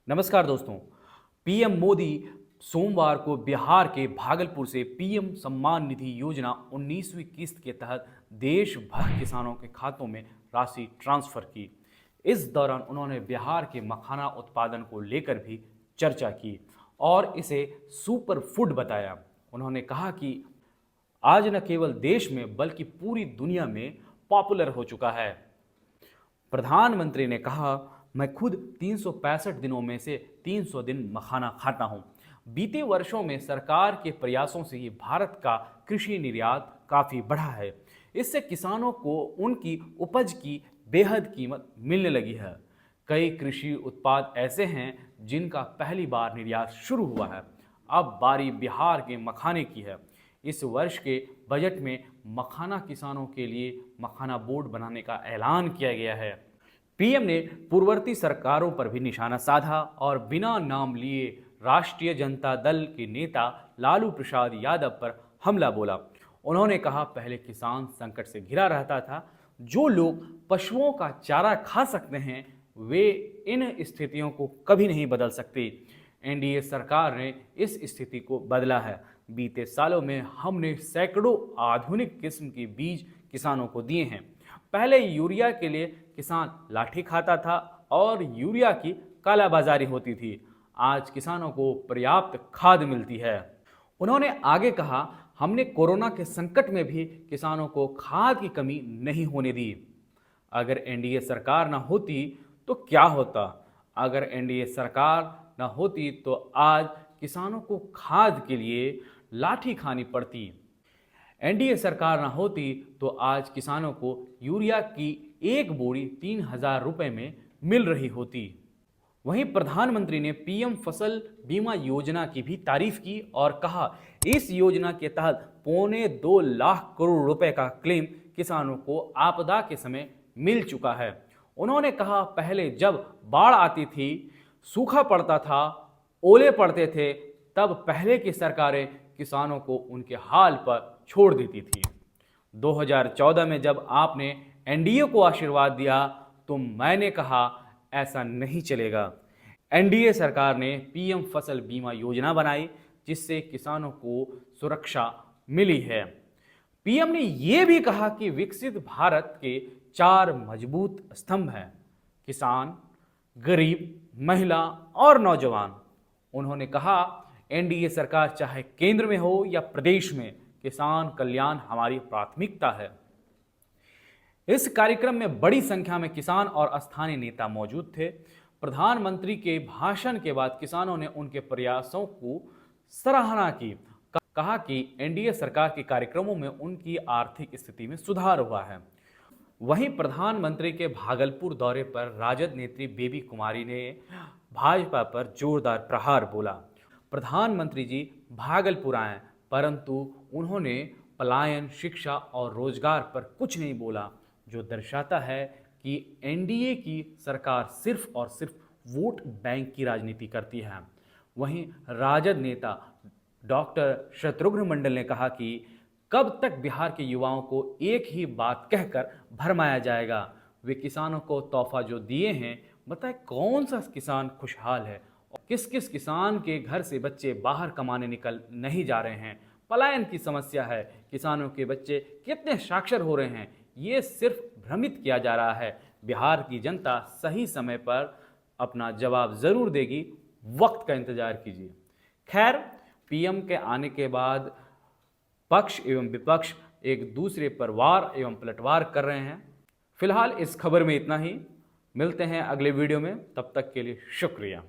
नमस्कार दोस्तों। पीएम मोदी सोमवार को बिहार के भागलपुर से पीएम सम्मान निधि योजना 19वीं किस्त के तहत देश भर किसानों के खातों में राशि ट्रांसफर की। इस दौरान उन्होंने बिहार के मखाना उत्पादन को लेकर भी चर्चा की और इसे सुपर फूड बताया। उन्होंने कहा कि आज न केवल देश में बल्कि पूरी दुनिया में पॉपुलर हो चुका है। प्रधानमंत्री ने कहा, मैं खुद 365 दिनों में से 300 दिन मखाना खाता हूं। बीते वर्षों में सरकार के प्रयासों से ही भारत का कृषि निर्यात काफ़ी बढ़ा है। इससे किसानों को उनकी उपज की बेहद कीमत मिलने लगी है। कई कृषि उत्पाद ऐसे हैं जिनका पहली बार निर्यात शुरू हुआ है। अब बारी बिहार के मखाने की है। इस वर्ष के बजट में मखाना किसानों के लिए मखाना बोर्ड बनाने का ऐलान किया गया है। पीएम ने पूर्ववर्ती सरकारों पर भी निशाना साधा और बिना नाम लिए राष्ट्रीय जनता दल के नेता लालू प्रसाद यादव पर हमला बोला। उन्होंने कहा, पहले किसान संकट से घिरा रहता था। जो लोग पशुओं का चारा खा सकते हैं वे इन स्थितियों को कभी नहीं बदल सकते। एनडीए सरकार ने इस स्थिति को बदला है। बीते सालों में हमने सैकड़ों आधुनिक किस्म के बीज किसानों को दिए हैं। पहले यूरिया के लिए किसान लाठी खाता था और यूरिया की कालाबाजारी होती थी। आज किसानों को पर्याप्त खाद मिलती है। उन्होंने आगे कहा, हमने कोरोना के संकट में भी किसानों को खाद की कमी नहीं होने दी। अगर एनडीए सरकार न होती तो क्या होता? अगर एनडीए सरकार न होती तो आज किसानों को खाद के लिए लाठी खानी पड़ती। एनडीए सरकार न होती तो आज किसानों को यूरिया की एक बोरी 3,000 रुपये में मिल रही होती। वहीं प्रधानमंत्री ने पीएम फसल बीमा योजना की भी तारीफ की और कहा, इस योजना के तहत 2.25 लाख करोड़ रुपए का क्लेम किसानों को आपदा के समय मिल चुका है। उन्होंने कहा, पहले जब बाढ़ आती थी, सूखा पड़ता था, ओले पड़ते थे, तब पहले की सरकारें किसानों को उनके हाल पर छोड़ देती थी। 2014 में जब आपने एनडीए को आशीर्वाद दिया तो मैंने कहा ऐसा नहीं चलेगा। एनडीए सरकार ने पीएम फसल बीमा योजना बनाई जिससे किसानों को सुरक्षा मिली है। पीएम ने यह भी कहा कि विकसित भारत के 4 मजबूत स्तंभ हैं, किसान, गरीब, महिला और नौजवान। उन्होंने कहा, एनडीए सरकार चाहे केंद्र में हो या प्रदेश में, किसान कल्याण हमारी प्राथमिकता है। इस कार्यक्रम में बड़ी संख्या में किसान और स्थानीय नेता मौजूद थे। प्रधानमंत्री के भाषण के बाद किसानों ने उनके प्रयासों को सराहना की। कहा कि एनडीए सरकार के कार्यक्रमों में उनकी आर्थिक स्थिति में सुधार हुआ है। वहीं प्रधानमंत्री के भागलपुर दौरे पर राजद नेत्री बेबी कुमारी ने भाजपा पर जोरदार प्रहार बोला। प्रधानमंत्री जी भागलपुर आए परंतु उन्होंने पलायन, शिक्षा और रोजगार पर कुछ नहीं बोला, जो दर्शाता है कि एनडीए की सरकार सिर्फ और सिर्फ वोट बैंक की राजनीति करती है। वहीं राजद नेता डॉक्टर शत्रुघ्न मंडल ने कहा कि कब तक बिहार के युवाओं को एक ही बात कहकर भरमाया जाएगा। वे किसानों को तोहफा जो दिए हैं, बताए कौन सा किसान खुशहाल है? किस किस किसान के घर से बच्चे बाहर कमाने निकल नहीं जा रहे हैं? पलायन की समस्या है, किसानों के बच्चे कितने साक्षर हो रहे हैं, ये सिर्फ भ्रमित किया जा रहा है। बिहार की जनता सही समय पर अपना जवाब जरूर देगी, वक्त का इंतजार कीजिए। खैर, पीएम के आने के बाद पक्ष एवं विपक्ष एक दूसरे पर वार एवं पलटवार कर रहे हैं। फिलहाल इस खबर में इतना ही। मिलते हैं अगले वीडियो में, तब तक के लिए शुक्रिया।